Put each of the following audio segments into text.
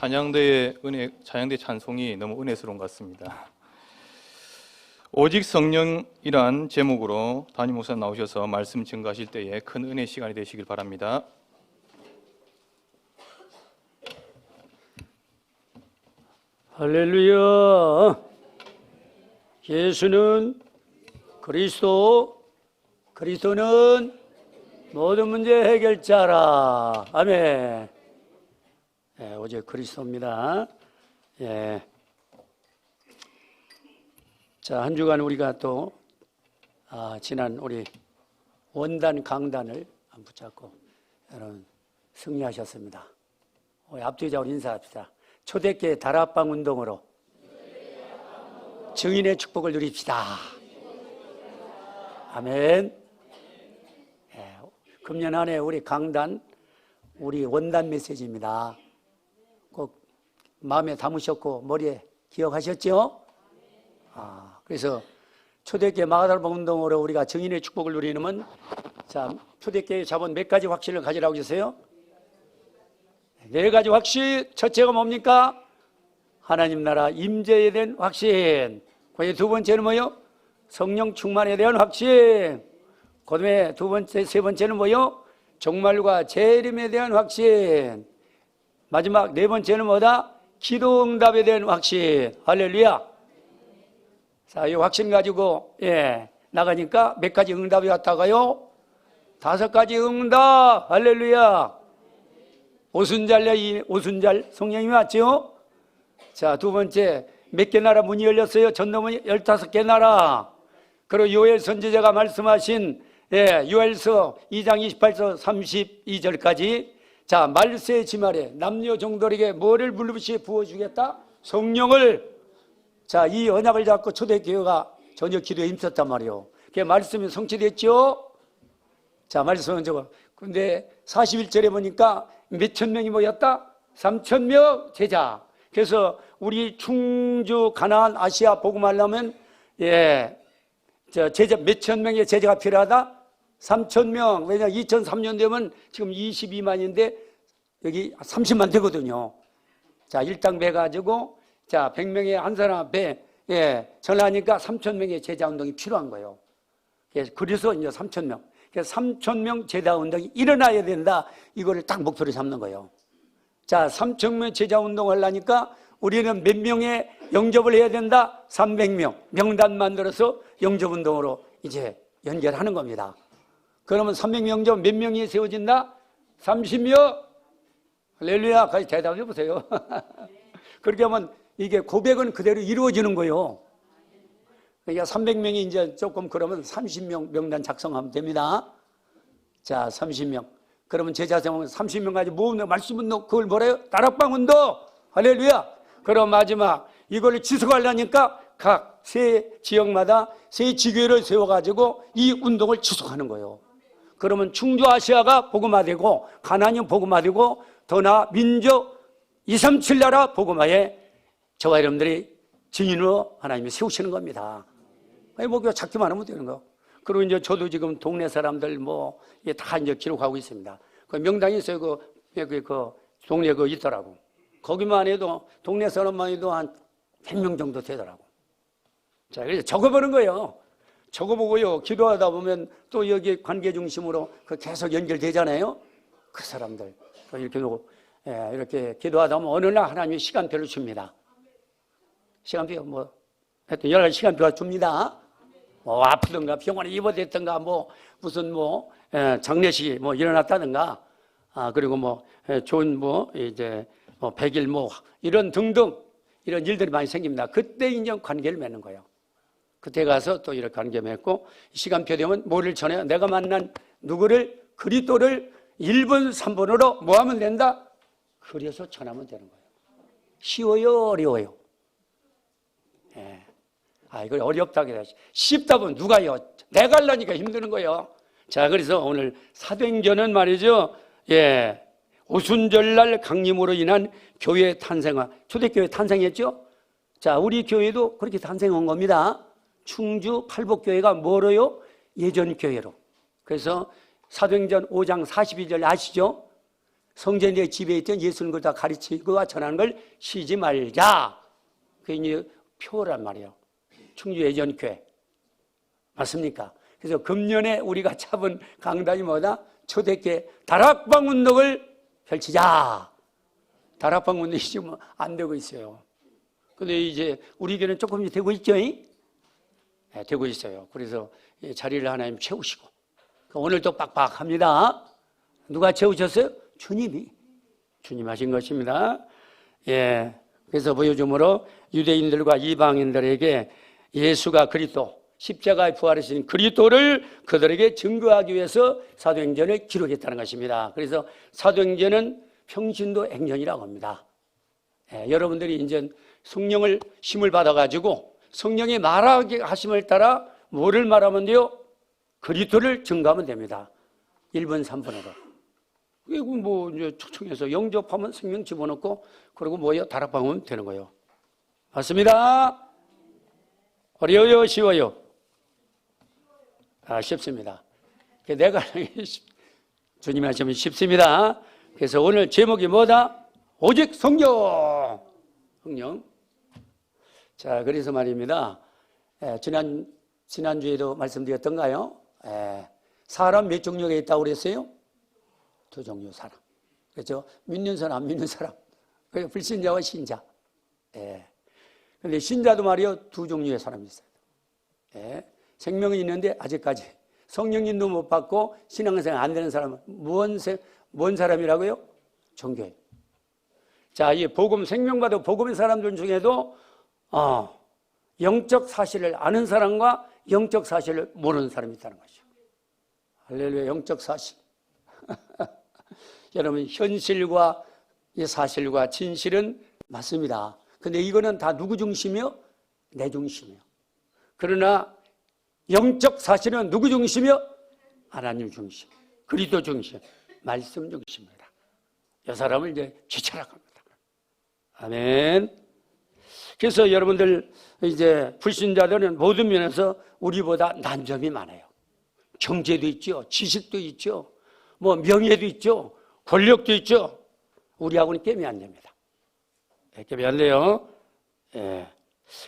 찬양대의 찬양대 찬송이 너무 은혜스러운 것 같습니다. 오직 성령이란 제목으로 담임 목사 나오셔서 말씀 증거하실 때에 큰 은혜 시간이 되시길 바랍니다. 할렐루야. 예수는 그리스도, 그리스도는 모든 문제 해결자라. 아멘. 오직 그리스도입니다. 자, 한 주간 우리가 또 지난 우리 원단 강단을 붙잡고 여러분 승리하셨습니다. 앞뒤자로 인사합시다. 초대교회 다락방 운동으로 증인의 축복을 누립시다. 아멘. 금년 한 해 우리 강단, 우리 원단 메시지입니다. 꼭 마음에 담으셨고 머리에 기억하셨죠? 그래서 초대교회 마가다락방 운동으로 우리가 증인의 축복을 누리는, 자, 초대교회 자본 몇 가지 확신을 가지라고 하셨어요? 네 가지 확신. 첫째가 뭡니까? 하나님 나라 임재에 대한 확신. 두 번째는 뭐요? 성령 충만에 대한 확신. 그 다음에 세 번째는 뭐요? 종말과 재림에 대한 확신. 마지막 네 번째는 뭐다? 기도 응답에 대한 확신. 할렐루야. 자, 이 확신 가지고 나가니까 몇 가지 응답이 왔다가요? 5가지 응답. 할렐루야. 오순절 성령님이 왔죠? 자, 두 번째, 몇 개 나라 문이 열렸어요? 전도문이 15개 나라. 그리고 요엘 선지자가 말씀하신 요엘서 2장 28절 32절까지, 자, 말세 지말에 남녀 종들에게 뭐를 물부시 부어주겠다? 성령을. 자, 이 언약을 잡고 초대교회가 저녁 기도에 힘썼단 말이에요. 그게 말씀이 성취됐죠? 자, 말씀은 저거. 근데 41절에 보니까 몇천 명이 모였다? 3,000명 제자. 그래서 우리 충주 가나안 아시아 복음하려면 제자 몇천 명의 제자가 필요하다? 3,000명. 왜냐 2003년 되면 지금 22만인데 여기 30만 되거든요. 자, 일당 배 가지고, 자, 100명의 한 사람 앞에 전하니까 3,000명의 제자 운동이 필요한 거예요. 그래서 이제 3,000명. 그래서 3,000명 제자 운동이 일어나야 된다. 이거를 딱 목표로 잡는 거예요. 자, 3,000명 제자 운동을 하려니까 우리는 몇 명의 영접을 해야 된다? 300명. 명단 만들어서 영접 운동으로 이제 연결하는 겁니다. 그러면 300명 영접 몇 명이 세워진다? 30명. 할렐루야. 같이 대답해 보세요. 그렇게 하면 이게 고백은 그대로 이루어지는 거예요. 그러니까 300명이 이제 조금 그러면 30명 명단 작성하면 됩니다. 자, 30명. 그러면 제자 세우면 30명 가지고 모으는 말씀 운동, 그걸 뭐래요? 다락방 운동. 할렐루야. 그럼 마지막 이걸 지속하려니까 각 세 지역마다 세 지교회를 세워가지고 이 운동을 지속하는 거예요. 그러면 충주 아시아가 복음화되고, 가나안이 복음화되고, 더 나아 민족 237 나라 복음화에 저와 여러분들이 증인으로 하나님이 세우시는 겁니다. 목표 찾기만 하면 되는 거. 그리고 이제 저도 지금 동네 사람들 다 이제 기록하고 있습니다. 그 명단이 있어요. 그 동네 있더라고. 거기만 해도 동네 사람만 해도 한 100명 정도 되더라고. 자, 그래서 적어보는 거예요. 적어보고요. 기도하다 보면 또 여기 관계 중심으로 계속 연결되잖아요. 그 사람들 또 이렇게 기도하다 보면 어느 날 하나님이 시간표를 줍니다. 시간표 하여튼 여러 가지 시간표가 줍니다. 아프든가 병원에 입원됐든가 무슨 장례식이 일어났다든가, 그리고 좋은 이제 100일 이런 등등 이런 일들이 많이 생깁니다. 그때 이제 관계를 맺는 거예요. 그때 가서 또 이렇게 관계 맺고, 시간표 되면 뭐를 전해요? 내가 만난 누구를, 그리스도를 1번 3번으로 뭐 하면 된다? 그래서 전하면 되는 거예요. 쉬워요, 어려워요? 이걸 어렵다고 해야지. 쉽다 보면 누가요? 내가 하려니까 힘드는 거예요. 자, 그래서 오늘 사도행전은 말이죠. 오순절날 강림으로 인한 교회 탄생화. 초대교회 탄생했죠? 자, 우리 교회도 그렇게 탄생한 겁니다. 충주 팔복교회가 뭐로요? 예전 교회로. 그래서 사도행전 5장 42절 아시죠? 성전의 집에 있던 예수는 걸 다 가르치고 전하는 걸 쉬지 말자. 그게 이제 표란 말이에요. 충주 예전교회. 맞습니까? 그래서 금년에 우리가 잡은 강단이 뭐다? 초대교회 다락방 운동을 펼치자. 다락방 운동이 지금 안 되고 있어요. 근데 이제 우리 교회는 조금씩 되고 있죠? 네, 되고 있어요. 그래서 자리를 하나님 채우시고. 오늘도 빡빡합니다. 누가 채우셨어요? 주님이. 주님 하신 것입니다. 예. 그래서 보여줌으로 유대인들과 이방인들에게 예수가 그리스도, 십자가에 부활하신 그리스도를 그들에게 증거하기 위해서 사도행전을 기록했다는 것입니다. 그래서 사도행전은 평신도 행전이라고 합니다. 예, 여러분들이 이제 성령을 힘을 받아가지고 성령의 말하게 하심을 따라 뭐를 말하면 돼요? 그리스도를 증거하면 됩니다. 1분 3분으로. 그리고 뭐 이제 초청해서 영접하면 성령 집어넣고 그리고 뭐예요? 다락방 오면 되는 거예요. 맞습니다. 어려워요? 쉬워요? 쉽습니다. 내가 주님이 하시면 쉽습니다. 그래서 오늘 제목이 뭐다? 오직 성령. 성령. 자, 그래서 말입니다. 지난주에도 말씀드렸던가요? 사람 몇 종류가 있다고 그랬어요? 두 종류 사람. 그렇죠? 믿는 사람, 안 믿는 사람. 그래서 불신자와 신자. 그런데 신자도 말이요, 두 종류의 사람이 있어요. 생명이 있는데 아직까지 성령님도 못 받고 신앙생활 안 되는 사람은 뭔 사람이라고요? 종교인. 자, 이 복음, 생명받은 복음의 사람들 중에도 영적 사실을 아는 사람과 영적 사실을 모르는 사람이 있다는 것이죠. 할렐루야, 영적 사실. 여러분, 현실과 사실과 진실은 맞습니다. 근데 이거는 다 누구 중심이요? 내 중심이요. 그러나 영적 사실은 누구 중심이요? 하나님 중심, 그리스도 중심, 말씀 중심입니다. 이 사람을 이제 귀찮아갑니다. 아멘. 그래서 여러분들 이제 불신자들은 모든 면에서 우리보다 난점이 많아요. 경제도 있죠, 지식도 있죠, 뭐 명예도 있죠, 권력도 있죠. 우리하고는 게임이 안 됩니다. 게임이 안 돼요.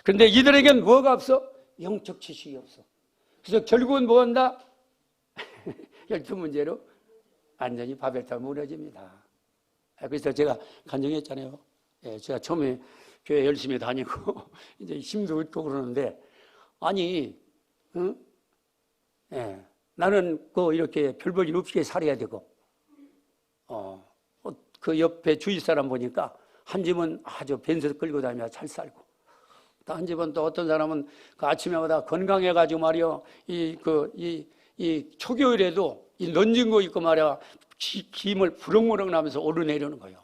그런데 이들에겐 뭐가 없어? 영적 지식이 없어. 그래서 결국은 뭐 한다? 12문제로 완전히 바벨탑이 무너집니다. 그래서 제가 간증했잖아요. 제가 처음에 교회 열심히 다니고 이제 힘도 있고 그러는데 아니, 응? 나는 이렇게 별 볼 일 없이 살아야 되고 그 옆에 주위 사람 보니까 한 집은 아주 벤츠 끌고 다니며 잘 살고 또 한 집은 또 어떤 사람은 그 아침에마다 건강해가지고 말이요 이 초교일에도 이 런진 거 있고 말이야 김을 부럭부럭 나면서 오르내리는 거예요.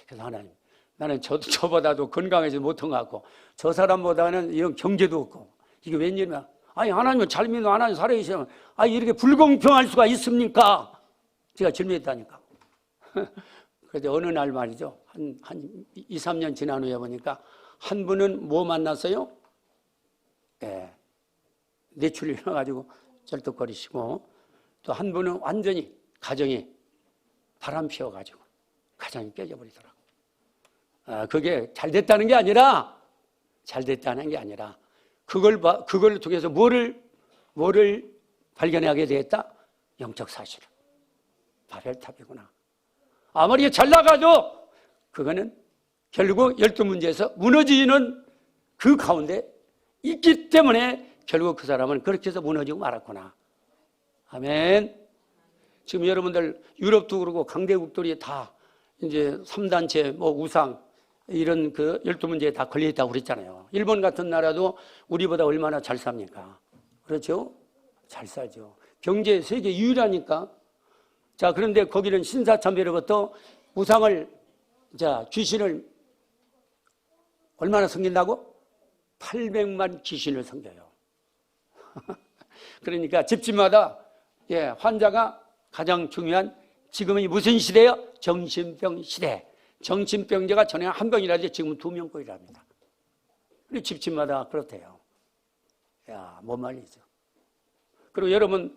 그래서 하나님, 나는 저보다도 건강해지지 못한 것 같고 저 사람보다는 이런 경제도 없고 이게 웬일이야? 아니 하나님은 잘 믿는 하나님 살아계시면 이렇게 불공평할 수가 있습니까? 제가 질문했다니까. 그래서 어느 날 말이죠. 한 2, 3년 지난 후에 보니까 한 분은 뭐 만났어요? 뇌출이 일어나가지고 절뚝거리시고 또 한 분은 완전히 가정이 바람 피워가지고 가정이 깨져버리더라고. 그게 잘 됐다는 게 아니라 그걸 통해서 뭐를 발견하게 되었다? 영적 사실을. 바벨탑이구나. 아무리 잘 나가도 그거는 결국 12문제에서 무너지는 그 가운데 있기 때문에 결국 그 사람은 그렇게 해서 무너지고 말았구나. 아멘. 지금 여러분들 유럽도 그러고 강대국들이 다 이제 3단체 우상 이런 그 12문제에 다 걸려있다고 그랬잖아요. 일본 같은 나라도 우리보다 얼마나 잘 삽니까? 그렇죠? 잘 살죠. 경제 세계 유일하니까. 자, 그런데 거기는 신사참배로부터 우상을, 귀신을 얼마나 섬긴다고? 800만 귀신을 섬겨요. 그러니까 집집마다 환자가 가장 중요한 지금은 무슨 시대예요? 정신병 시대. 정신병자가 전에 한 병이라도 지금은 2명꼴이랍니다. 그리고 집집마다 그렇대요. 뭔 말이죠. 그리고 여러분,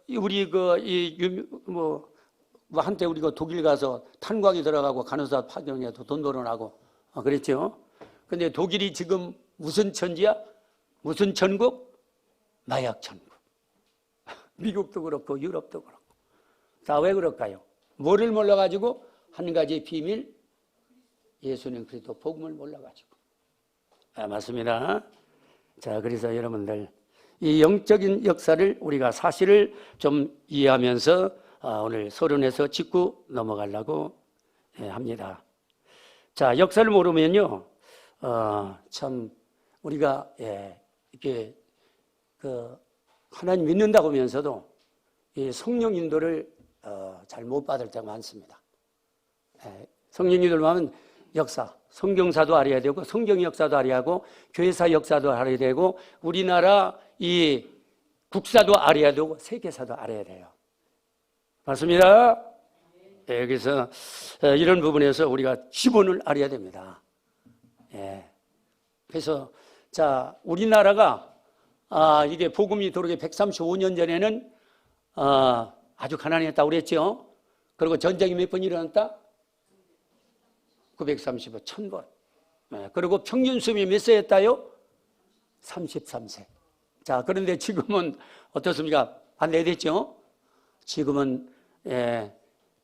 우리 뭐 한때 우리가 독일 가서 탄광이 들어가고 간호사 파견해도 돈 벌어나고 그랬죠. 근데 독일이 지금 무슨 천지야? 무슨 천국? 마약 천국. 미국도 그렇고 유럽도 그렇고. 다 왜 그럴까요? 뭐를 몰라가지고? 한 가지 비밀, 예수님 그리스도 복음을 몰라가지고. 맞습니다. 자, 그래서 여러분들 이 영적인 역사를 우리가 사실을 좀 이해하면서 오늘 서론에서 짚고 넘어가려고 합니다. 자, 역사를 모르면요, 참 우리가 이렇게 그 하나님 믿는다고 하면서도 이 성령 인도를 잘 못 받을 때가 많습니다. 성령 인도를 하면 역사, 성경사도 알아야 되고 성경 역사도 알아야 하고 교회사 역사도 알아야 되고 우리나라 이 국사도 알아야 되고 세계사도 알아야 돼요. 맞습니다. 그래서 이런 부분에서 우리가 기본을 알아야 됩니다. 그래서 자, 우리나라가 이게 복음이 들어오기 135년 전에는 아주 가난했다고 그랬죠. 그리고 전쟁이 몇 번 일어났다? 935, 1000번. 그리고 평균 수명이 몇 세였다요? 33세. 자, 그런데 지금은 어떻습니까? 반대됐죠? 지금은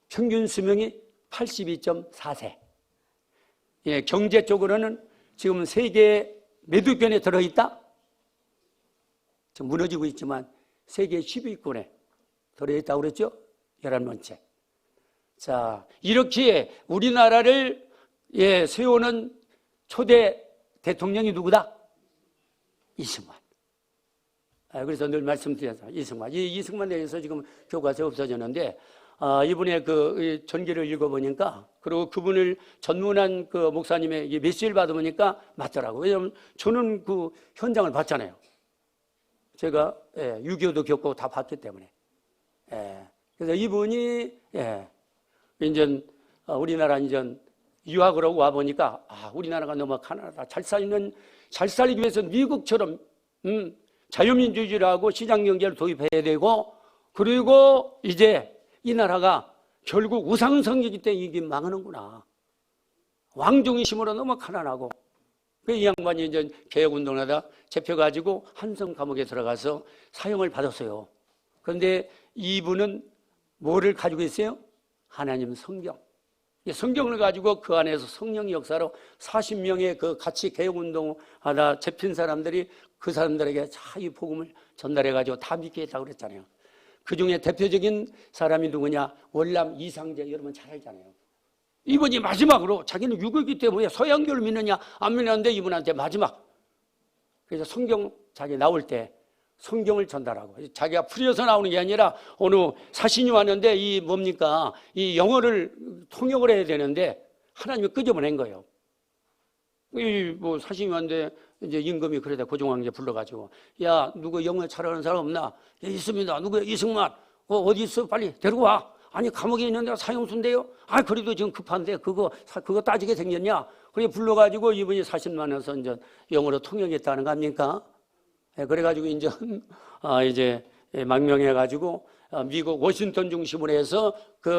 평균 수명이 82.4세. 경제 쪽으로는 지금 세계 몇 위권에 들어있다? 지금 무너지고 있지만 세계 10위권에 들어있다고 그랬죠? 11번째. 자, 이렇게 우리나라를 세우는 초대 대통령이 누구다? 이승만. 그래서 늘 말씀드렸죠. 이승만. 이 이승만에 대해서 지금 교과서에 없어졌는데, 이분의 그 전기를 읽어보니까, 그리고 그분을 전문한 그 목사님의 메시지를 받아보니까 맞더라고요. 왜냐하면 저는 그 현장을 봤잖아요. 제가 6.25도 겪고 다 봤기 때문에. 그래서 이분이 이제 우리나라 이제 유학을 하고 와보니까 우리나라가 너무 가난하다. 잘 살기 위해서 미국처럼 자유민주주의를 하고 시장경제를 도입해야 되고 그리고 이제 이 나라가 결국 우상성이기 때문에 이게 망하는구나. 왕중의심으로 너무 가난하고 이 양반이 이제 개혁운동을 하다 잡혀가지고 한성 감옥에 들어가서 사형을 받았어요. 그런데 이분은 뭐를 가지고 있어요? 하나님 성경. 성경을 가지고 그 안에서 성령의 역사로 40명의 그 같이 개혁운동하다 잡힌 사람들이 그 사람들에게 이 복음을 전달해가지고 다 믿게 했다고 그랬잖아요. 그 중에 대표적인 사람이 누구냐? 월남 이상재, 여러분 잘 알잖아요. 이분이 마지막으로 자기는 유교이기 때문에 서양교를 믿느냐 안 믿는데 이분한테 마지막. 그래서 성경 자기 나올 때 성경을 전달하고 자기가 풀이어서 나오는 게 아니라 어느 사신이 왔는데 이 뭡니까? 이 영어를 통역을 해야 되는데 하나님이 끄집어낸 거예요. 이 뭐 사신이 왔는데 이제 임금이 그러다 고종왕제 불러가지고 야 누구 영어 잘하는 사람 없나? 예, 있습니다. 누구야? 이승만. 어디 있어? 빨리 데리고 와. 아니 감옥에 있는데 사형수인데요. 그래도 지금 급한데 그거 따지게 생겼냐? 그래 불러가지고 이분이 40만 원서 이제 영어로 통역했다는 거 아닙니까? 그래가지고 이제 망명해가지고 미국 워싱턴 중심으로 해서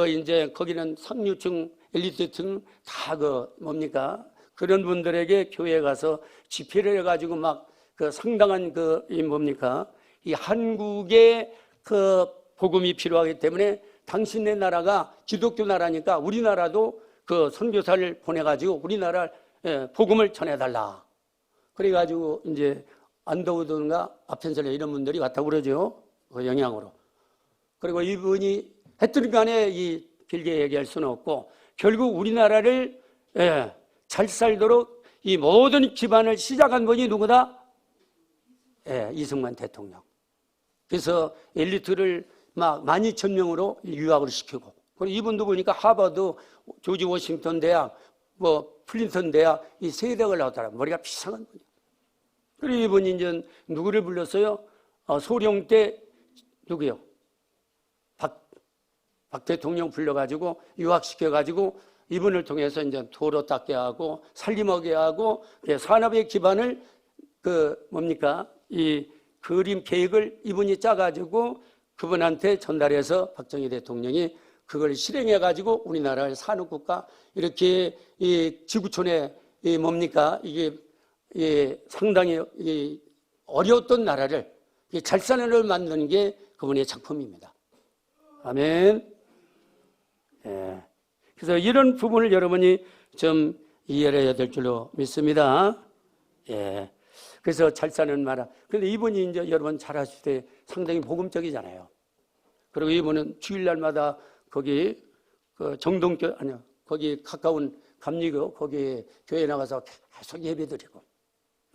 이제 거기는 상류층, 엘리트층 다 뭡니까? 그런 분들에게 교회에 가서 집회를 해가지고 막 상당한 이 한국의 복음이 필요하기 때문에 당신네 나라가 기독교 나라니까 우리나라도 선교사를 보내가지고 우리나라 복음을 전해달라. 그래가지고 이제 안더우드인가 아펜셀러 이런 분들이 왔다고 그러죠. 그 영향으로. 그리고 이분이 했든 간에 길게 얘기할 수는 없고 결국 우리나라를 잘 살도록 이 모든 기반을 시작한 분이 누구다? 이승만 대통령. 그래서 엘리트를 막 12,000명으로 유학을 시키고 그리고 이분도 보니까 하버드, 조지 워싱턴 대학, 플린턴 대학 이 세 대학을 나왔더라. 머리가 비상한 분이에요. 그리고 이분이 이제 누구를 불렀어요? 소령 때 누구요? 박 대통령 불러가지고 유학시켜가지고 이분을 통해서 이제 도로 닦게 하고 살림하게 하고 산업의 기반을 이 그림 계획을 이분이 짜가지고 그분한테 전달해서 박정희 대통령이 그걸 실행해 가지고 우리나라의 산업국가 이렇게 이 지구촌에 이 뭡니까 이게 상당히 어려웠던 나라를 잘 사는 걸 만드는 게 그분의 작품입니다. 아멘. 예. 그래서 이런 부분을 여러분이 좀 이해를 해야 될 줄로 믿습니다. 예. 그래서 잘 사는 나라. 근데 이분이 이제 여러분 잘 아실 때 상당히 복음적이잖아요. 그리고 이분은 주일날마다 거기 그 정동교 아니요 거기 가까운 감리교 거기 교회 나가서 계속 예배드리고.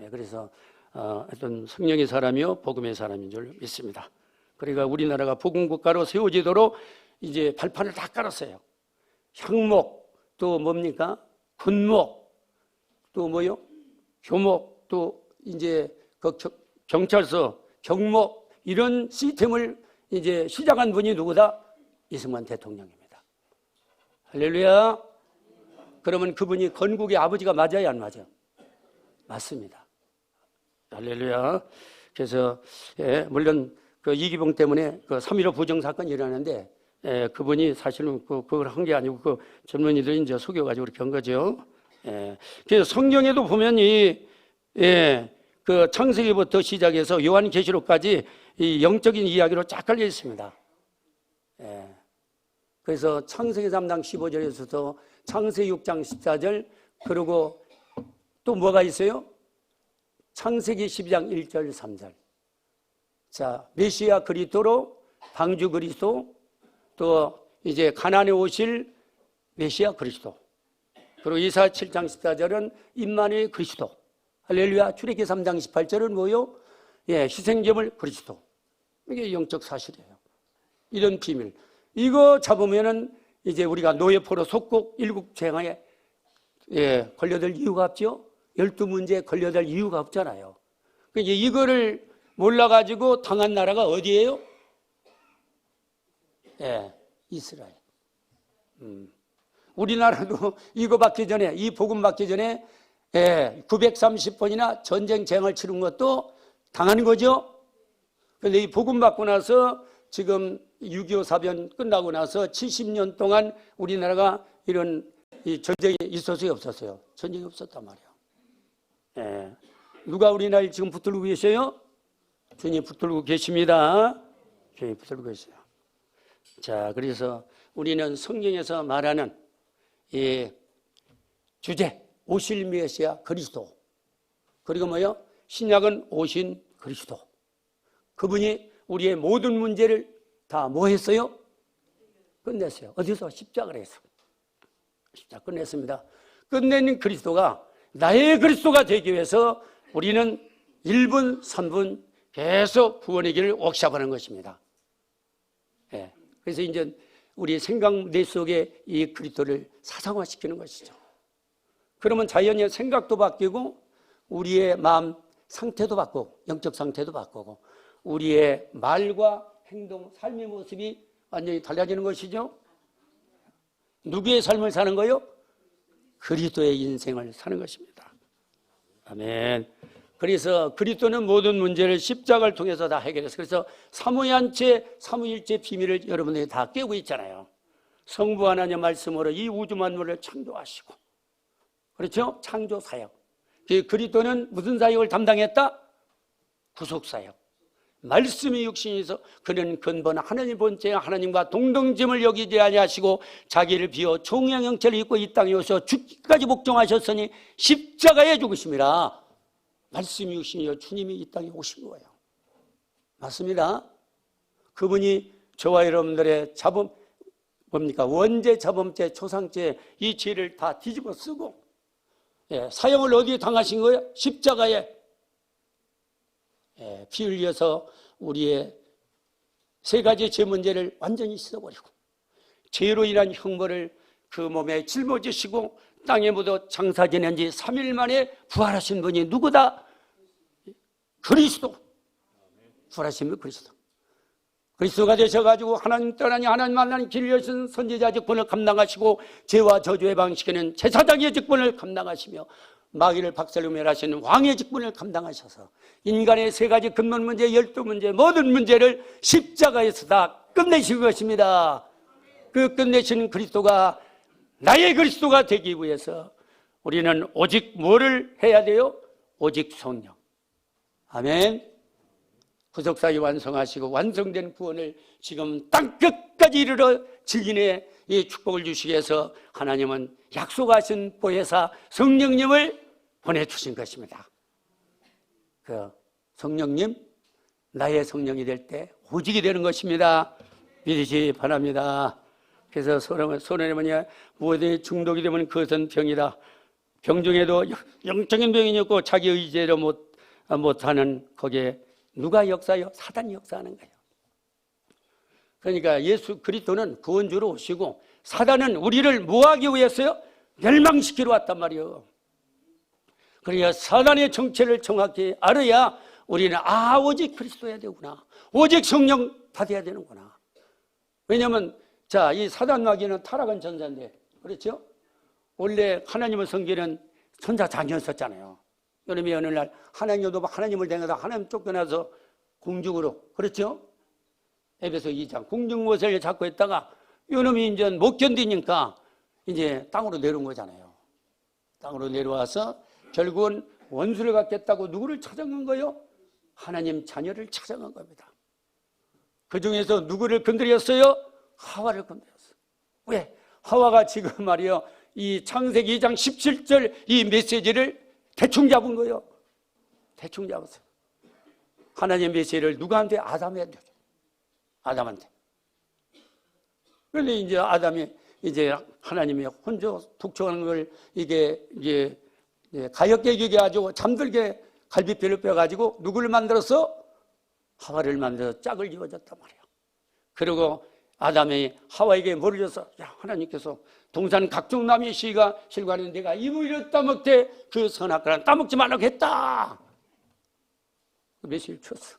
예. 그래서 어떤 성령의 사람이요 복음의 사람인 줄 믿습니다. 그러니까 우리나라가 복음 국가로 세워지도록 이제 발판을 다 깔았어요. 향목 또 뭡니까? 군목 또 뭐요? 교목 또 이제 그 경찰서 경목 이런 시스템을 이제 시작한 분이 누구다? 이승만 대통령입니다. 할렐루야. 그러면 그분이 건국의 아버지가 맞아요, 안 맞아요? 맞습니다. 할렐루야. 그래서 물론 그 이기봉 때문에 그 3.15 부정 사건이 일어나는데 그분이 사실은 그걸 한 게 아니고 그 젊은이들이 이제 속여가지고 그렇게 한 거죠. 그래서 성경에도 보면 그 창세기부터 시작해서 요한계시록까지 이 영적인 이야기로 쫙 깔려 있습니다. 그래서 창세기 3장 15절에서도 창세기 6장 14절 그리고 또 뭐가 있어요? 창세기 12장 1절 3절. 자, 메시아 그리스도로 방주 그리스도 또 이제 가나안에 오실 메시아 그리스도. 그리고 이사 7장 14절은 임마누엘 그리스도. 할렐루야. 출애굽기 3장 18절은 뭐요? 희생제물 그리스도. 이게 영적 사실이에요. 이런 비밀. 이거 잡으면은 이제 우리가 노예포로 속국 일국 재앙에 걸려들 이유가 없죠. 12문제에 걸려들 이유가 없잖아요. 그러니까 이거를 몰라가지고 당한 나라가 어디예요? 이스라엘. 우리나라도 이거 받기 전에, 이 복음 받기 전에 930번이나 전쟁 재앙을 치른 것도 당하는 거죠. 그런데 이 복음 받고 나서 지금 6.25 사변 끝나고 나서 70년 동안 우리나라가 이런 이 전쟁이 있었어요, 없었어요? 전쟁이 없었단 말이에요. 누가 우리나라를 지금 붙들고 계세요? 주님 붙들고 계십니다. 주님 붙들고 계세요. 자, 그래서 우리는 성경에서 말하는 이 주제, 오실 메시아 그리스도. 그리고 뭐요? 신약은 오신 그리스도. 그분이 우리의 모든 문제를 다 뭐 했어요? 끝냈어요. 어디서? 십자가를 했어. 십자가 끝냈습니다. 끝낸 그리스도가 나의 그리스도가 되기 위해서 우리는 1분, 3분 계속 구원의 길을 옥샵하는 것입니다. 그래서 이제 우리 생각 내 속에 이 그리스도를 사상화시키는 것이죠. 그러면 자연히 생각도 바뀌고 우리의 마음 상태도 바꾸고 영적 상태도 바꾸고 우리의 말과 행동, 삶의 모습이 완전히 달라지는 것이죠. 누구의 삶을 사는 거요? 그리스도의 인생을 사는 것입니다. 아멘. 그래서 그리스도는 모든 문제를 십자가를 통해서 다 해결했어요. 그래서 삼위일체, 삼위일체 비밀을 여러분들이 다 깨우고 있잖아요. 성부 하나님의 말씀으로 이 우주 만물을 창조하시고, 그렇죠? 창조 사역. 그리스도는 무슨 사역을 담당했다? 구속 사역. 말씀이 육신이서 그는 근본 하나님 본체 하나님과 동등짐을 여기지 아니하시고 자기를 비워 종양 형체를 입고 이 땅에 오셔 죽기까지 복종하셨으니 십자가에 죽으심이라. 말씀이 육신이요 주님이 이 땅에 오신 거예요. 맞습니다. 그분이 저와 여러분들의 자범 뭡니까? 원죄, 자범죄, 초상죄 이 죄를 다 뒤집어 쓰고 사형을 어디에 당하신 거예요? 십자가에. 피 흘려서 우리의 세 가지 죄 문제를 완전히 씻어버리고 죄로 인한 형벌을 그 몸에 짊어지시고 땅에 묻어 장사 지낸 지 3일 만에 부활하신 분이 누구다? 그리스도. 부활하신 분 그리스도. 그리스도가 되셔가지고 하나님 떠나니 하나님 만나니 길을 여신 선지자 직분을 감당하시고 죄와 저주의 방식에는 제사장의 직분을 감당하시며 마귀를 박살로 멸하시는 왕의 직분을 감당하셔서 인간의 세 가지 근본 문제, 12문제 모든 문제를 십자가에서 다 끝내신 것입니다. 그 끝내신 그리스도가 나의 그리스도가 되기 위해서 우리는 오직 뭐를 해야 돼요? 오직 성령. 아멘. 구속사기 완성하시고 완성된 구원을 지금 땅끝까지 이르러 증인의 이 축복을 주시기 위해서 하나님은 약속하신 보혜사 성령님을 보내주신 것입니다. 그 성령님, 나의 성령이 될 때 오직이 되는 것입니다. 믿으시 바랍니다. 그래서 손해는 뭐냐, 무엇에 중독이 되면 그것은 병이다. 병 중에도 영적인 병이 없고 자기 의지로 못하는, 거기에 누가 역사요? 사단이 역사하는 거예요. 그러니까 예수 그리스도는 구원주로 오시고 사단은 우리를 뭐하기 위해서요? 멸망시키러 왔단 말이에요. 그러니까 사단의 정체를 정확히 알아야 우리는 오직 그리스도야 되구나, 오직 성령 받아야 되는구나. 왜냐하면 이 사단 마귀는 타락한 전사인데, 그렇죠? 원래 하나님을 섬기는 천사 자녀였었잖아요. 여러분이 어느 날 하나님도 하나님을 댕겨서 하나님 쫓겨나서 궁중으로, 그렇죠? 에베소 2장 궁중모세를 잡고 있다가 이놈이 이제 못 견디니까 이제 땅으로 내려온 거잖아요. 땅으로 내려와서 결국은 원수를 갖겠다고 누구를 찾아간 거예요? 하나님 자녀를 찾아간 겁니다. 그 중에서 누구를 건드렸어요? 하와를 건드렸어요. 왜? 하와가 지금 말이요, 이 창세기 2장 17절 이 메시지를 대충 잡은 거예요. 대충 잡았어요. 하나님의 메시지를 누구한테? 아담한테. 그런데 이제 아담이 이제 하나님이 혼자 독촉하는 걸 이게 이제 가엾게 여겨 가지고 잠들게 갈비뼈를 빼가지고 누구를 만들어서? 하와를 만들어서 짝을 지어줬단 말이에요. 그리고 아담이 하와에게 뭐를 줬어? 야, 하나님께서 동산 각종 나무의 씨가 실과는 내가 이무 이를 따먹되 그 선악과는 따먹지 말라고 했다. 그 메시지를 줬어.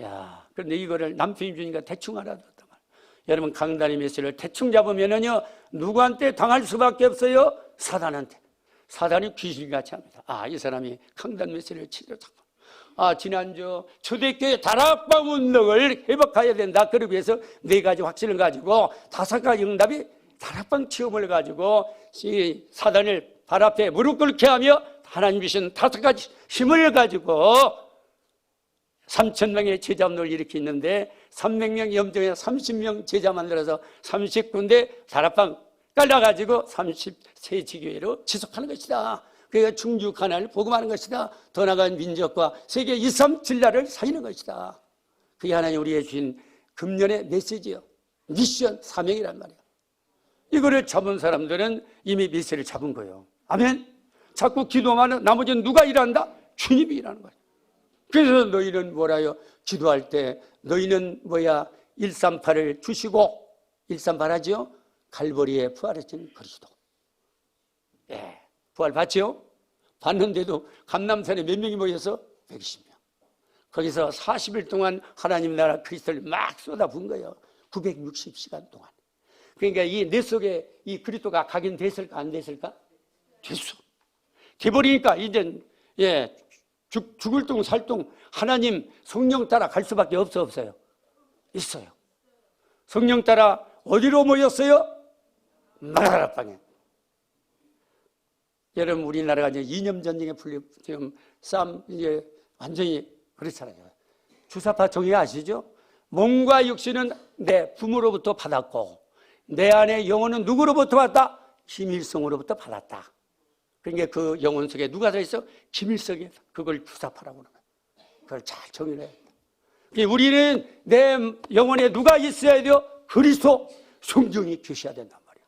야, 그런데 이거를 남편이 주니까 대충 알아들었단 말이에요. 여러분, 강단의 메시지를 대충 잡으면은요, 누구한테 당할 수밖에 없어요? 사단한테. 사단이 귀신같이 합니다. 이 사람이 강단 메시지를 치료 잡고. 지난주 초대교회 다락방 운동을 회복해야 된다. 그러기 위해서 4가지 확신을 가지고 5가지 응답이 다락방 체험을 가지고 이 사단을 발 앞에 무릎 꿇게 하며 하나님 주신 5가지 힘을 가지고 3,000명의 제자 운동을 일으키는데 300명 염정에 30명 제자 만들어서 30군데 다락방 깔아가지고 33지교회로 지속하는 것이다. 그러니까 중주 가나를 복음하는 것이다. 더 나아간 민족과 세계 2, 3, 7나라를 살리는 것이다. 그게 하나님 우리에게 주신 금년의 메시지요. 미션, 사명이란 말이야. 이거를 잡은 사람들은 이미 메시지를 잡은 거예요. 아멘. 자꾸 기도하면 나머지는 누가 일한다? 주님이 일하는 거예요. 그래서 너희는 뭐라요? 기도할 때 너희는 138을 주시고, 138 하죠? 갈보리에 부활하신 그리스도. 부활 받죠? 받는데도 감람산에 몇 명이 모여서? 120명. 거기서 40일 동안 하나님 나라 그리스도를 막 쏟아부은 거예요. 960시간 동안. 그러니까 이 내 속에 이 그리스도가 각인됐을까 안 됐을까? 됐어. 돼버리니까 이제 죽을 동 살동 하나님 성령 따라 갈 수밖에 없어요? 있어요. 성령 따라 어디로 모였어요? 마라라방에. 여러분, 우리나라가 이제 이념 전쟁에 지금 싸움 이제 완전히 그렇잖아요. 주사파 정의 아시죠? 몸과 육신은 내 부모로부터 받았고 내 안의 영혼은 누구로부터 받았다? 김일성으로부터 받았다. 그러니까 그 영혼 속에 누가 들어있어? 김일성이. 그걸 주사파라고 하는 거예요. 그걸 잘 정의를 해야 된다. 우리는 내 영혼에 누가 있어야 돼요? 그리스도, 성령이 계셔야 된단 말이에요.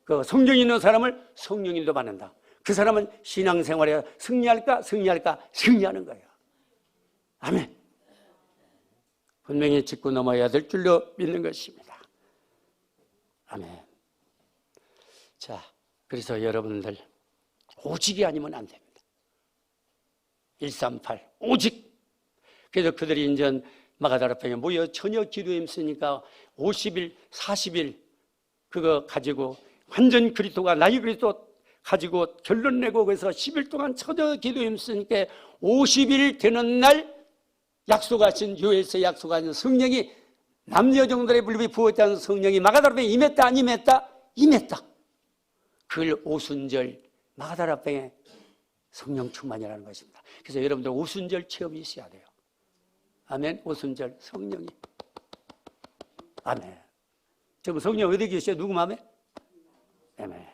그 성령 있는 사람을 성령인도 받는다. 그 사람은 신앙생활에 승리할까? 승리하는 거예요. 아멘. 분명히 짚고 넘어야 될 줄로 믿는 것입니다. 아멘. 자, 그래서 여러분들 오직이 아니면 안 됩니다. 138 오직. 그래서 그들이 이제 마가다락방에 모여 저녁 기도에 있으니까 50일 40일 그거 가지고 완전 그리스도가 나의 그리스도 가지고 결론 내고 그래서 10일 동안 저녁 기도에 있으니까 50일 되는 날 약속하신 요엘서 약속하신 성령이 남여정들의 불빛이 부었지 않은 성령이 마가다라병에 임했다 안 임했다? 임했다. 그걸 오순절 마가다라병에 성령 충만이라는 것입니다. 그래서 여러분들 오순절 체험이 있어야 돼요. 아멘. 오순절 성령이. 아멘. 지금 성령 어디 계세요? 누구 마음에? 아멘.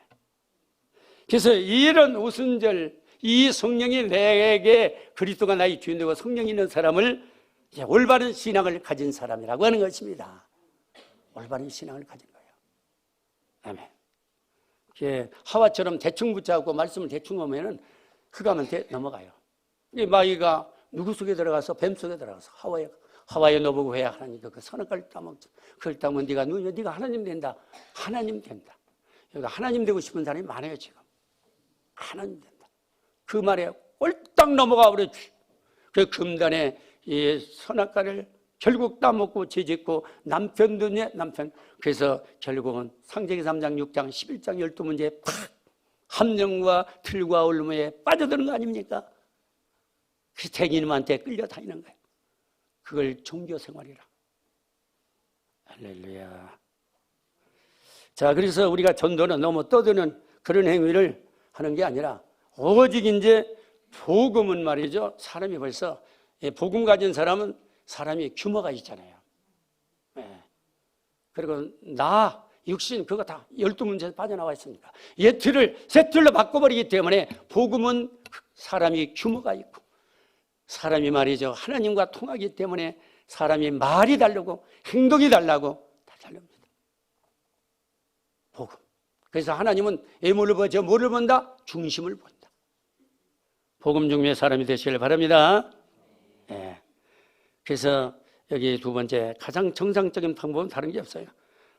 그래서 이런 오순절 이 성령이 내게 그리스도가 나의 주인 되고 성령이 있는 사람을 이제 올바른 신앙을 가진 사람이라고 하는 것입니다. 올바른 신앙을 가진 거예요. 아멘. 하와처럼 대충 붙잡고 말씀을 대충 하면은 흑암은 넘어가요. 이 마귀가 누구 속에 들어가서 뱀 속에 들어가서 하와에 너보고 왜 하나님께 그 선악과를 따먹지? 그걸 따면 네가 하나님 된다. 하나님 된다. 여기가 하나님 되고 싶은 사람이 많아요 지금. 하나님 된다. 그 말에 꼴딱 넘어가 버렸지. 그 금단에 이 선악과를 결국 따먹고 죄짓고 남편도 남편. 그래서 결국은 창세기 3장 6장 11장 12문제에 팍 함정과 틀과 얼음에 빠져드는 거 아닙니까? 그 대기님한테 끌려다니는 거예요. 그걸 종교생활이라. 할렐루야. 자, 그래서 우리가 전도는 너무 떠드는 그런 행위를 하는 게 아니라 오직 이제 복음은 말이죠. 사람이 벌써 복음 가진 사람은 사람이 규모가 있잖아요. 그리고 나, 육신 그거 다 12문제에서 빠져나와 있습니다. 옛틀을 새 틀로 바꿔버리기 때문에 복음은 사람이 규모가 있고 사람이 말이죠. 하나님과 통하기 때문에 사람이 말이 다르고 행동이 달라고 다 다릅니다. 복음. 그래서 하나님은 애물을 보죠. 뭐를 본다? 중심을 본다. 복음 중심의 사람이 되시길 바랍니다. 예. 그래서 여기 두 번째 가장 정상적인 방법은 다른 게 없어요.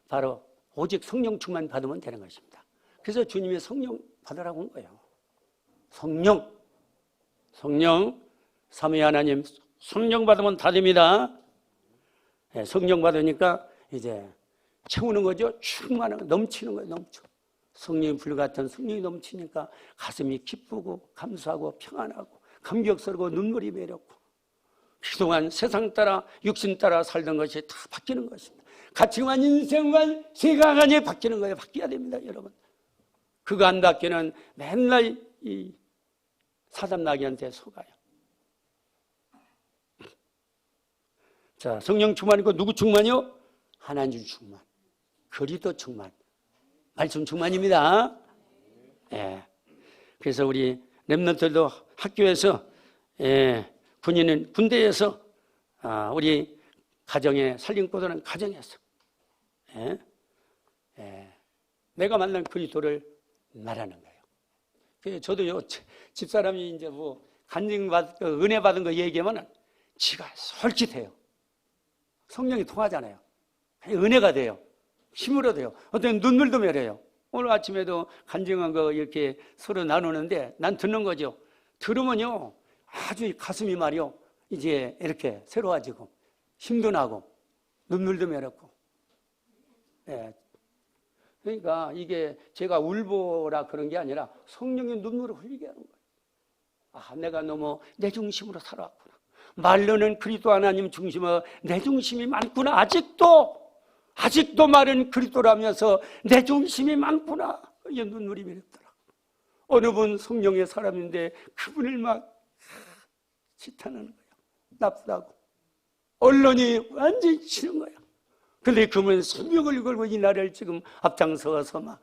바로 오직 성령 충만 받으면 되는 것입니다. 그래서 주님이 성령 받으라고 한 거예요. 성령 삼위 하나님 성령 받으면 다 됩니다. 예, 성령 받으니까 이제 채우는 거죠. 충만한 거, 넘치는 거예요. 성령이 불같은 성령이 넘치니까 가슴이 기쁘고 감사하고 평안하고 감격스럽고 눈물이 매렵고 그동안 세상 따라 육신 따라 살던 것이 다 바뀌는 것입니다. 가치관 인생관 세가관이 바뀌는 거예요. 바뀌어야 됩니다, 여러분. 그거 안 바뀌는 맨날 이 사단마귀한테 속아요. 자, 성령 충만이고 누구 충만이요? 하나님 충만, 그리스도 충만, 말씀 충만입니다. 예. 그래서 우리 렘넌트들도 학교에서 군대에서 우리 가정의 살림꾼들은 가정에서 내가 만난 그리스도를 말하는 거예요. 그래서 저도요 집사람이 이제 뭐 은혜 받은 거 얘기하면 지가 솔깃해요. 성령이 통하잖아요. 은혜가 돼요. 힘으로 돼요. 어떤 눈물도 맺어요. 오늘 아침에도 간증한 거 이렇게 서로 나누는데 난 듣는 거죠. 들으면요 아주 가슴이 말이요 이제 이렇게 새로워지고 힘도 나고 눈물도 맺었고. 예. 그러니까 이게 제가 울보라 그런 게 아니라 성령의 눈물을 흘리게 하는 거예요. 아, 내가 너무 내 중심으로 살아왔구나. 말로는 그리스도 하나님 중심으로 내 중심이 많구나. 아직도 말은 그리스도라면서 내 중심이 많구나. 이게 눈물이 맺었더라. 어느 분 성령의 사람인데 그분을 막 지탄하는 거예요. 나쁘다고. 언론이 완전히 치는 거야. 근데 그분은 생명을 걸고 이 나라를 지금 앞장서서 막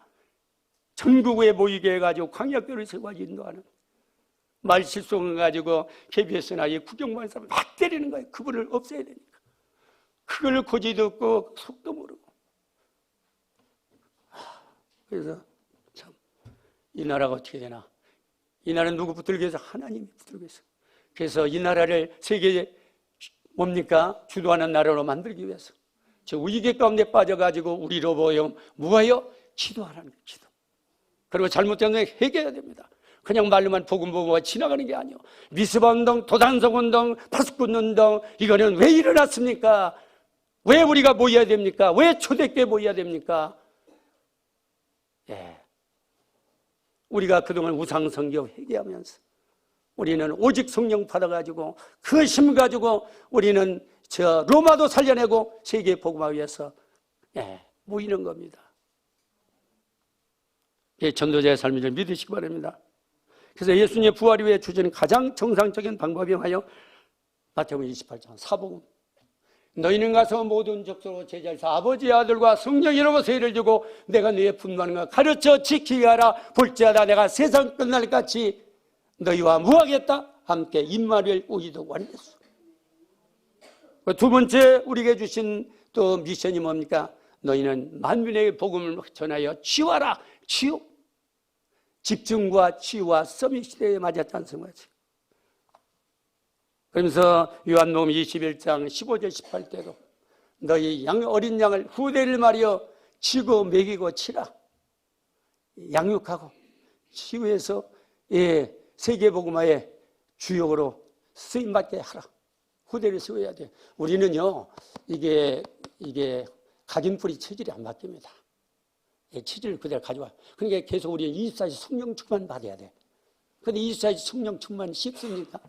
전국에 모이게 해가지고 광야교를 세워가지고 인도하는 말 실속을 가지고 KBS나 이 국영방에서 막 때리는 거예요. 그분을 없애야 되니까. 그걸 고지도 없고 속도 모르고. 그래서 참 이 나라가 어떻게 되나. 이 나라는 누구 붙들기 위해서? 하나님이 붙들기 위해서. 그래서 이 나라를 세계에 뭡니까? 주도하는 나라로 만들기 위해서. 저 위기 가운데 빠져가지고 우리로 보여 뭐예요? 기도하라는 거예요. 기도. 그리고 잘못된 거 해결해야 됩니다. 그냥 말로만 복음 보고 지나가는 게 아니에요. 미스바 운동, 도단성 운동, 파수꾼 운동 이거는 왜 일어났습니까? 왜 우리가 모여야 됩니까? 왜 초대교회 모여야 됩니까? 예. 우리가 그동안 우상성교 회개하면서 우리는 오직 성령 받아가지고 그 힘 가지고 우리는 저 로마도 살려내고 세계 복음화 위해서 모이는 겁니다. 전도자의 삶을 믿으시기 바랍니다. 그래서 예수님의 부활 이후에 주시는 가장 정상적인 방법이 하여 마태복음 28장 사복음. 너희는 가서 모든 족속으로 제자를 사 아버지의 아들과 성령 이름으로 세례를 주고 내가 너희의 분노하는 것 가르쳐 지키게 하라. 볼지어다 내가 세상 끝날까지 너희와 무하겠다. 함께 임마누엘 우리도 완했어. 두 번째 우리에게 주신 또 미션이 뭡니까? 너희는 만민에게 복음을 전하여 치유하라. 치유. 집중과 치유와 서밋 시대에 맞았지 않습니까? 그러면서 요한복음 21장 15절 18절도 너희 어린 양을 후대를 말이여 치고 먹이고 치라. 양육하고 치유해서 세계복음화의 주역으로 쓰임받게 하라. 후대를 세워야 돼. 우리는요 이게 각인뿌리 체질이 안 바뀝니다. 체질을 그대로 가져와. 그러니까 계속 우리는 24시 성령 충만 받아야 돼. 그런데 24시 성령 충만 쉽습니까?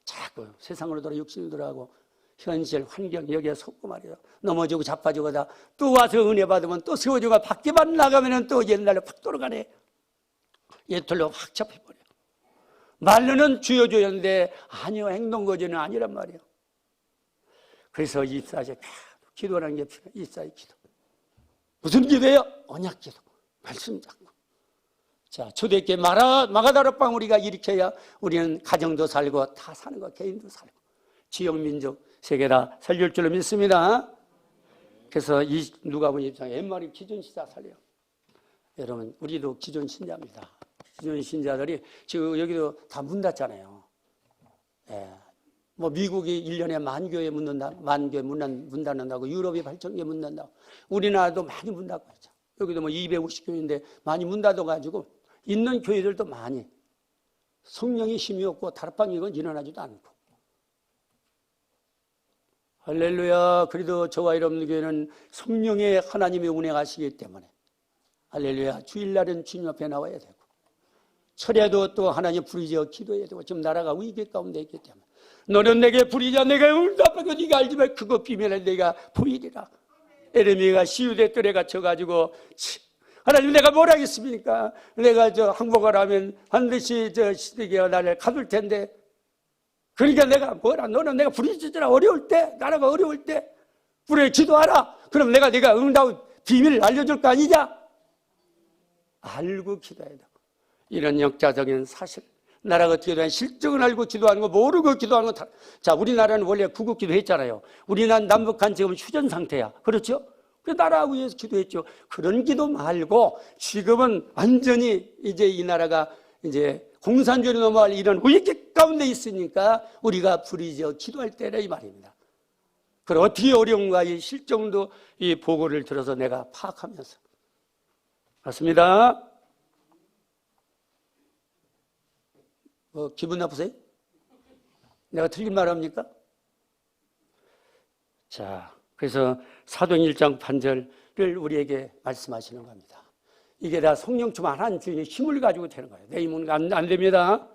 자꾸 세상으로 돌아 육신으로 돌아가고 현실 환경 여기에 속고 말이야. 넘어지고 자빠지고 다 또 와서 은혜 받으면 또 세워지고 밖에만 나가면 또 옛날로 팍 돌아가네. 옛틀로 확 잡혀버려. 말로는 주여 주였는데 아니요, 행동 거지는 아니란 말이에요. 그래서 24시 기도하는 게 필요해요. 24시 기도. 무슨 기도예요? 언약 기도. 말씀 잡고. 자, 초대교회 마가다락방 우리가 일으켜야 우리는 가정도 살고 다 사는 거, 개인도 살고 지역, 민족, 세계 다 살릴 줄로 믿습니다. 그래서 이 누가복음 입장에 옛말에 기존 신자 살려요. 여러분, 우리도 기존 신자입니다. 기존 신자들이 지금 여기도 다 문 닫잖아요. 뭐 미국이 1년에 10,000교회 문 닫는다고, 유럽이 8,000개 문 닫는다고, 우리나라도 많이 문 닫고 있죠. 여기도 뭐 250교회인데 많이 문 닫아가지고 있는 교회들도 많이 성령이 힘이 없고 다락방 이건 일어나지도 않고. 할렐루야. 그래도 저와 여러분 교회는 성령의 하나님의 운행하시기 때문에 할렐루야. 주일날은 주님 앞에 나와야 되고 철야도 또 하나님 부르짖어 기도해야 되고 지금 나라가 위기 가운데 있기 때문에 너는 내게 부르짖어 내가 응답하고 네가 알지만 그거 비밀을 내가 보이리라. 에레미야가 시유대 뜰에 갇혀가지고 하나님 내가 뭘 하겠습니까? 내가 저 항복을 하면 반드시 저 시드기가 나를 가둘 텐데 그러니까 내가 뭐라 너는 내가 부르짖으라. 어려울 때 나라가 어려울 때 부르짖어라. 그럼 내가 네가 응답 비밀을 알려줄 거 아니냐? 알고 기도해야 돼. 이런 역사적인 사실 나라가 어떻게 되는 실정을 알고 기도하는 거 모르고 기도하는 거. 자, 우리나라는 원래 구국 기도했잖아요. 우리나라 남북한 지금 휴전 상태야. 그렇죠? 그 나라하고 위해서 기도했죠. 그런 기도 말고 지금은 완전히 이제 이 나라가 이제 공산주의로 넘어갈 이런 위기 가운데 있으니까 우리가 부르짖어 기도할 때라 이 말입니다. 그럼 어떻게 어려운가 이 실정도 이 보고를 들어서 내가 파악하면서 맞습니다. 뭐 기분 나쁘세요? 내가 틀린 말 합니까? 자, 그래서 사도행 1장 반절을 우리에게 말씀하시는 겁니다. 이게 다 성령 충만 하나님 주님의 힘을 가지고 되는 거예요. 내 힘은 안 됩니다.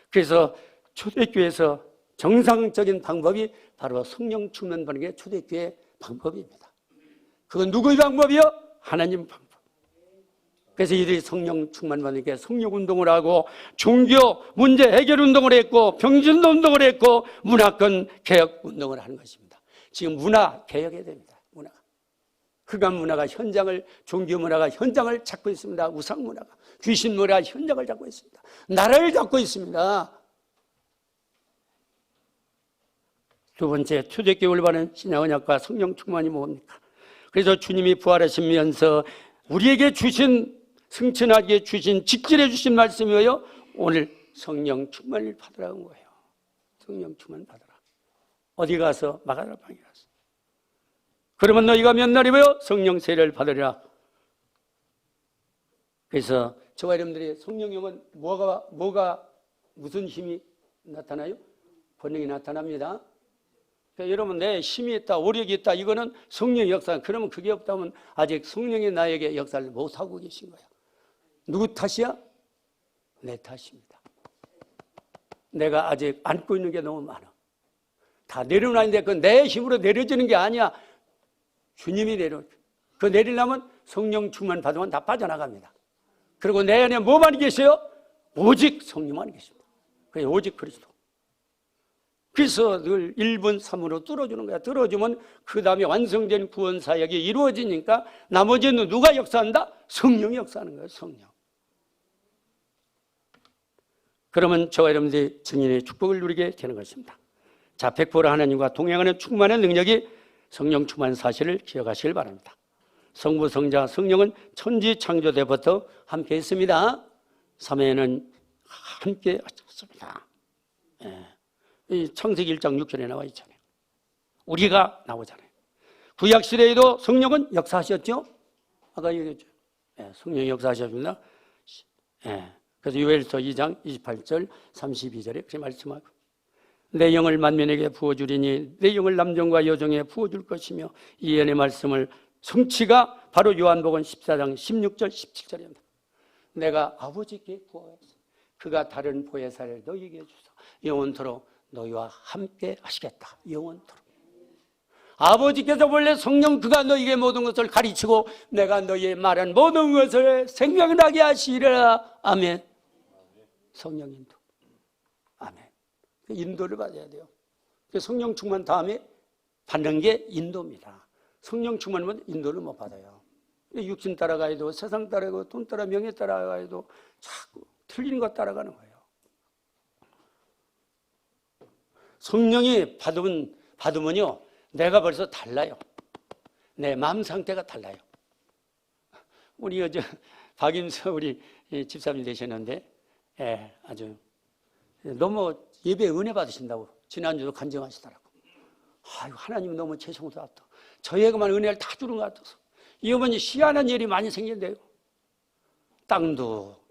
그래서 초대교회에서 정상적인 방법이 바로 성령 충만 받는 게 초대교회 방법입니다. 그건 누구의 방법이요? 하나님 방법. 그래서 이들이 성령 충만 받는 게 성령 운동을 하고 종교 문제 해결 운동을 했고 병진 운동을 했고 문화권 개혁 운동을 하는 것입니다. 지금 문화 개혁해야 됩니다. 문화. 흑암 문화가 현장을, 종교 문화가 현장을 잡고 있습니다. 우상 문화가, 귀신 문화가 현장을 잡고 있습니다. 나라를 잡고 있습니다. 두 번째, 초대교회 올바른 신앙 언약과 성령 충만이 뭡니까? 그래서 주님이 부활하시면서 우리에게 주신 승천하게 주신 직질해 주신 말씀이에요. 오늘 성령 충만을 받으라는 거예요. 성령 충만 받으라. 어디 가서? 마가다락방에 가서. 그러면 너희가 몇 날이고요? 성령 세례를 받으리라. 그래서 저와 여러분들이 성령이 오면 뭐가 무슨 힘이 나타나요? 본능이 나타납니다. 그러니까 여러분 내 힘이 있다, 오력이 있다, 이거는 성령의 역사. 그러면 그게 없다면 아직 성령이 나에게 역사를 못하고 계신 거야. 누구 탓이야? 내 탓입니다. 내가 아직 안고 있는 게 너무 많아. 다 내려놓는데 그 내 힘으로 내려지는 게 아니야. 주님이 그 내리려면 성령 충만 받으면 다 빠져나갑니다. 그리고 내 안에 뭐만 계세요? 오직 성령만 계십니다. 그게 오직 그리스도. 그래서 늘 1분 3으로 뚫어주는 거야. 뚫어주면 그 다음에 완성된 구원 사역이 이루어지니까 나머지는 누가 역사한다? 성령이 역사하는 거예요. 성령. 그러면 저와 여러분들이 증인의 축복을 누리게 되는 것입니다. 자, 100% 하나님과 동행하는 충만의 능력이 성령 충만 사실을 기억하시길 바랍니다. 성부, 성자, 성령은 천지 창조 때부터 함께 했습니다. 삼위는 함께 하셨습니다. 이 창세기 1장 6절에 나와 있잖아요. 우리가 나오잖아요. 구약 시대에도 성령은 역사하셨죠? 아까 얘기했죠. 성령이 역사하셨습니다. 그래서 요엘서 2장 28절 32절에 그렇게 말씀하고 내 영을 만민에게 부어주리니 내 영을 남정과 여종에 부어줄 것이며 이 연의 말씀을 성취가 바로 요한복음 14장 16절 17절입니다. 내가 아버지께 부어했어. 그가 다른 보혜사를 너희에게 주소 영원토록 너희와 함께 하시겠다. 영원토록. 아버지께서 원래 성령 그가 너희에게 모든 것을 가르치고 내가 너희의 말한 모든 것을 생각나게 하시리라. 아멘. 성령 인도. 아멘. 인도를 받아야 돼요. 성령 충만 다음에 받는 게 인도입니다. 성령 충만은 인도를 못 받아요. 육신 따라가야도 세상 따라가고 돈 따라 명예 따라가야도 자꾸 틀린 것 따라가는 거예요. 성령이 받으면요 내가 벌써 달라요. 내 마음 상태가 달라요. 우리 어제 박임서 우리 집사님 되셨는데 아주 너무 예배 은혜 받으신다고 지난주도 간증하시더라고. 아유 하나님 너무 죄송스럽다. 저에게만 은혜를 다 주는 것 같아서 이 어머니 희한한 일이 많이 생긴대요. 땅도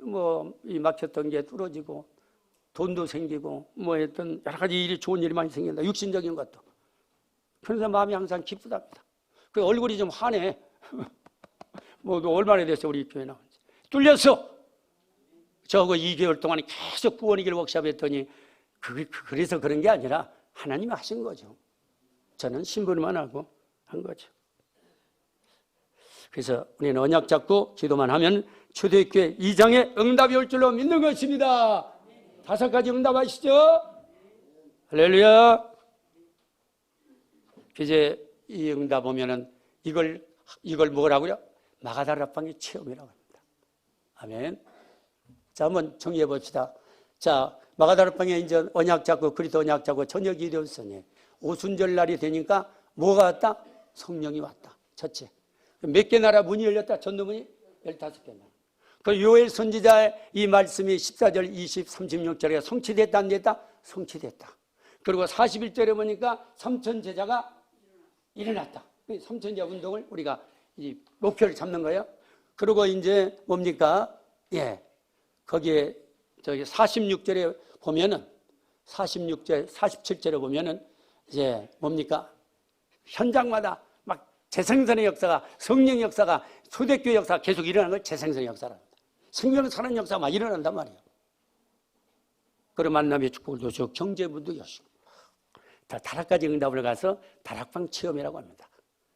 이 막혔던 게 뚫어지고 돈도 생기고 했던 여러 가지 일이 좋은 일이 많이 생긴다. 육신적인 것도. 그래서 마음이 항상 기쁘답니다. 그 얼굴이 좀 환해. 얼마나 됐어 우리 교회 나온지. 뚫렸어. 저거 2개월 동안 계속 구원이길 워크숍했더니 그래서 그런 게 아니라 하나님이 하신 거죠. 저는 신부만 하고 한 거죠. 그래서 우리는 언약 잡고 기도만 하면 초대교회 2장에 응답이 올 줄로 믿는 것입니다. 5가지 응답하시죠? 할렐루야. 이제 이 응답 보면은 이걸 뭐라고요? 마가다락방의 체험이라고 합니다. 아멘. 자, 한번 정리해 봅시다. 자, 마가다락방에 이제 언약 잡고 그리스도 언약 잡고 저녁이 되었으니 오순절 날이 되니까 뭐가 왔다? 성령이 왔다. 첫째. 몇 개 나라 문이 열렸다? 전도문이 15개 나라. 그 요엘 선지자의 이 말씀이 14절, 20, 36절에 성취됐다 안 됐다? 성취됐다. 그리고 41절에 보니까 삼천 제자가 일어났다. 삼천제자 운동을 우리가 이 목표를 잡는 거예요. 그리고 이제 뭡니까? 거기에 저기 46절에 보면은 46절, 47절에 보면은 이제 뭡니까? 현장마다 막 재생선의 역사가 성령 역사가 초대교회 역사가 계속 일어나는 걸 재생선의 역사랍니다. 생명 사는 역사가 막 일어난단 말이에요. 그리고 만남의 축복을 주시고 경제분도 여시고 다 5가지 응답을 가서 다락방 체험이라고 합니다.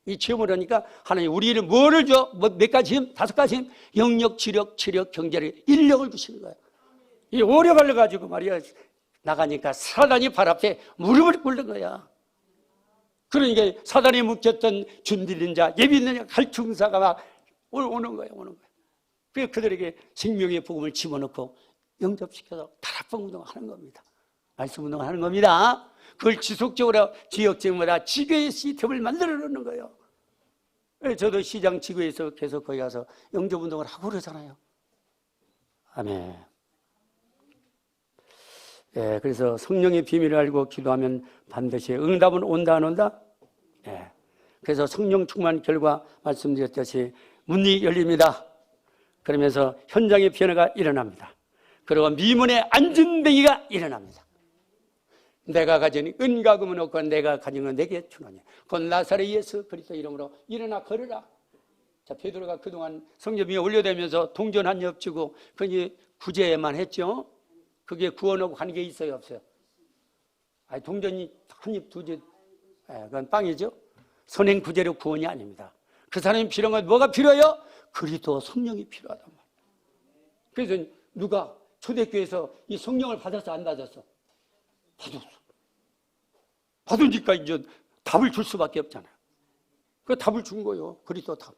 이 체험을 하니까 하나님 우리는 뭐를 줘? 몇 가지 힘? 5가지 힘? 영역, 지력, 체력, 경제를 인력을 주시는 거예요. 이 오래 걸려가지고 말이야 나가니까 사단이 발 앞에 무릎을 꿇는 거야. 그러니까 사단이 묶였던 준비된 자, 예비 있는 자, 갈충사가 막 오는 거예요. 그래서 그들에게 생명의 복음을 집어넣고 영접시켜서 다락방 운동을 하는 겁니다. 말씀 운동을 하는 겁니다. 그걸 지속적으로 지역적마다 지교의 시스템을 만들어 놓는 거예요. 저도 시장 지구에서 계속 거기 가서 영접 운동을 하고 그러잖아요. 아멘. 그래서 성령의 비밀을 알고 기도하면 반드시 응답은 온다 안 온다? 그래서 성령 충만 결과 말씀드렸듯이 문이 열립니다. 그러면서 현장의 변화가 일어납니다. 그리고 미문의 안진뱅이가 일어납니다. 내가 가진 은과 금은 없고 내가 가진 건 내게 주노니 곧 나사렛 예수 그리스도 이름으로 일어나 걸으라. 자, 베드로가 그동안 성전 위에 올려대면서 동전 한 엽 주고 그게 구제만 했죠. 그게 구원하고 관계 있어요 없어요? 아니, 동전이 한 입, 두 집, 그건 빵이죠. 선행 구제로 구원이 아닙니다. 그 사람이 필요한 건 뭐가 필요해요? 그리스도 성령이 필요하단 말이에요. 그래서 누가 초대교회에서 이 성령을 받았어, 안 받았어? 받았어. 받으니까 이제 답을 줄 수밖에 없잖아요. 그 답을 준 거예요. 그리스도 답.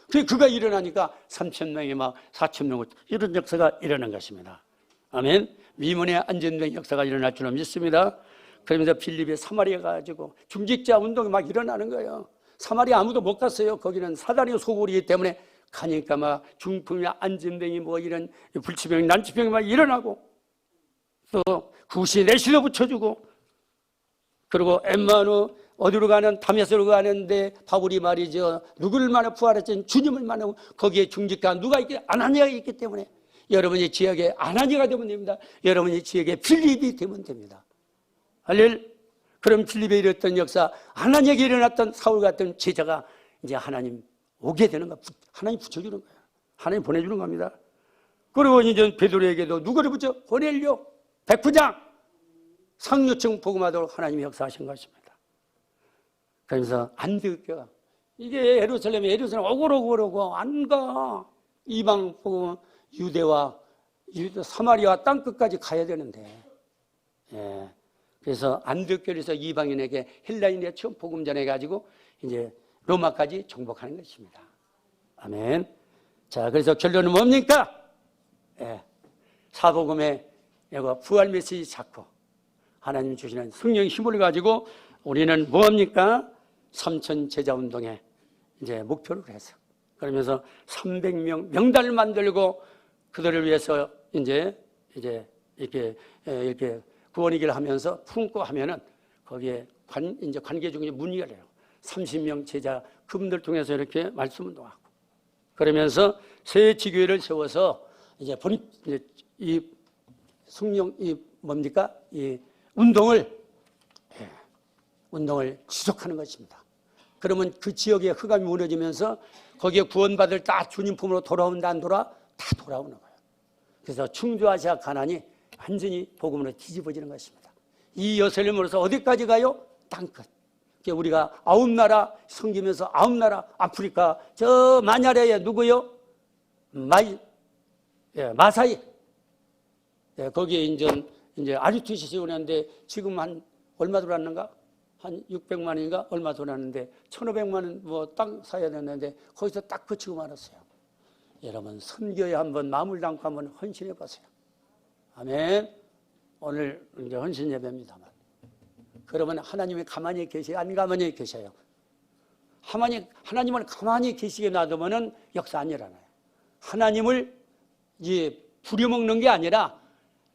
그가 일어나니까 3,000명이 막 4,000명, 이런 역사가 일어난 것입니다. 아멘. 미문의 안전된 역사가 일어날 줄로 믿습니다. 그러면서 빌립이 사마리아 가지고 중직자 운동이 막 일어나는 거예요. 사마리아 아무도 못 갔어요. 거기는 사단의 소굴이기 때문에 가니까 막 중풍이 안전병이 뭐 이런 불치병, 난치병이 막 일어나고 또 구시 내시도 붙여주고 그리고 엠마누 어디로 가는 다메섹으로 가는데 바울이 말이죠. 누구를 만나 부활했지? 주님을 만나고 거기에 중직자 누가 있기? 아나니아가 있기 때문에 여러분이 지역에 아나니아가 되면 됩니다. 여러분이 지역에 빌립이 되면 됩니다. 할렐. 그럼 빌립에 일어났던 역사, 아나니아에게 일어났던 사울 같은 제자가 이제 하나님 오게 되는 거야. 하나님 붙여주는 거야. 하나님 보내주는 겁니다. 그리고 이제 베드로에게도 누구를 붙여? 고넬료, 백부장, 상류층 복음하도록 하나님이 역사하신 것입니다. 그러면서 안디옥교가 이게 예루살em 오고 안 가. 이방 복음 유대와 사마리아 땅끝까지 가야 되는데. 예. 그래서 안디옥교에서 이방인에게 헬라인에 처음 복음 전해가지고 이제 로마까지 정복하는 것입니다. 아멘. 자, 그래서 결론은 뭡니까? 예. 사복음의 부활 메시지 잡고 하나님 주시는 성령의 힘을 가지고 우리는 뭐합니까? 3천 제자 운동에 이제 목표를 해서 그러면서 300명 명단을 만들고 그들을 위해서 이제 이렇게 구원이기를 하면서 품고 하면은 거기에 이제 관계 중에 문이 열려요. 30명 제자 그분들 통해서 이렇게 말씀 운동하고 그러면서 새 지교회를 세워서 이제 이 성령 이 운동을 지속하는 것입니다. 그러면 그 지역의 흑암이 무너지면서 거기에 구원받을 다 주님 품으로 돌아온다 안 돌아? 다 돌아오는 거예요. 그래서 충주아시아 가나안이 완전히 복음으로 뒤집어지는 것입니다. 이 예루살렘으로서 어디까지 가요? 땅끝. 우리가 9나라 섬기면서 9나라 아프리카 저 마냐레에 누구요? 마사이. 거기에 이제 아리투시 세우는데 지금 한 얼마 들어왔는가? 한 600만인가 얼마 들어왔는데 1,500만 원 뭐 땅 사야 되는데 거기서 딱 그치고 말았어요. 여러분 선교에 한번 마음을 담고 한번 헌신해 보세요. 아멘. 오늘 이제 헌신 예배입니다만. 그러면 하나님이 가만히 계세요? 안 가만히 계셔요? 하나님을 가만히 계시게 놔두면은 역사 안 일어나요. 하나님을 이제 부려먹는 게 아니라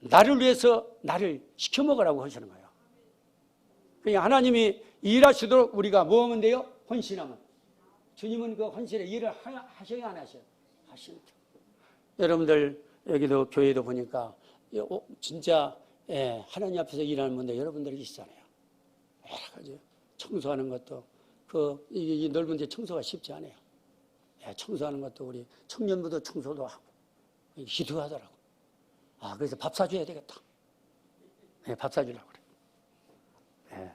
나를 위해서 나를 시켜먹으라고 하시는 거예요. 그러니까 하나님이 일하시도록 우리가 뭐 하면 돼요? 헌신하면. 주님은 그 헌신에 일을 하셔야 안 하셔요? 하시는 거예요. 여러분들 여기도 교회도 보니까 진짜 하나님 앞에서 일하는 분들 여러분들이 계시잖아요. 여러 가지 청소하는 것도 이 넓은 데 청소가 쉽지 않아요. 청소하는 것도 우리 청년부도 청소도 하고 기도하더라고. 그래서 밥 사줘야 되겠다. 밥 사주려고 그래.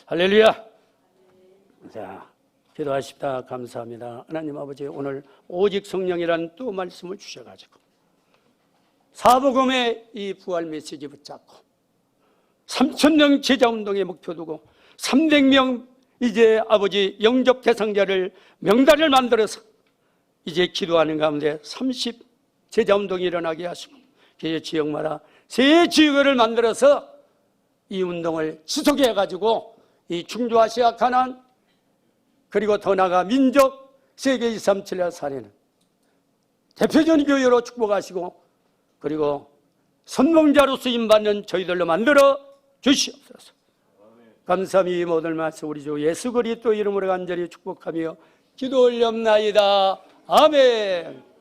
할렐루야. 자, 기도하십시다. 감사합니다. 하나님 아버지 오늘 오직 성령이라는 또 말씀을 주셔가지고 사복음의 이 부활 메시지 붙잡고 3,000명 제자운동에 목표 두고 300명 이제 아버지 영접 대상자를 명단을 만들어서 이제 기도하는 가운데 30 제자운동이 일어나게 하시고 그 지역마다 새 지역을 만들어서 이 운동을 지속해가지고 이 중주아시아 가나안 그리고 더 나아가 민족 세계 237년 사례는 대표적인 교회로 축복하시고 그리고 선봉자로 쓰임받는 저희들로 만들어 주시옵소서. 감사합니다. 이 모든 말씀 우리 주 예수 그리스도 이름으로 간절히 축복하며 기도 올렵나이다. 아멘.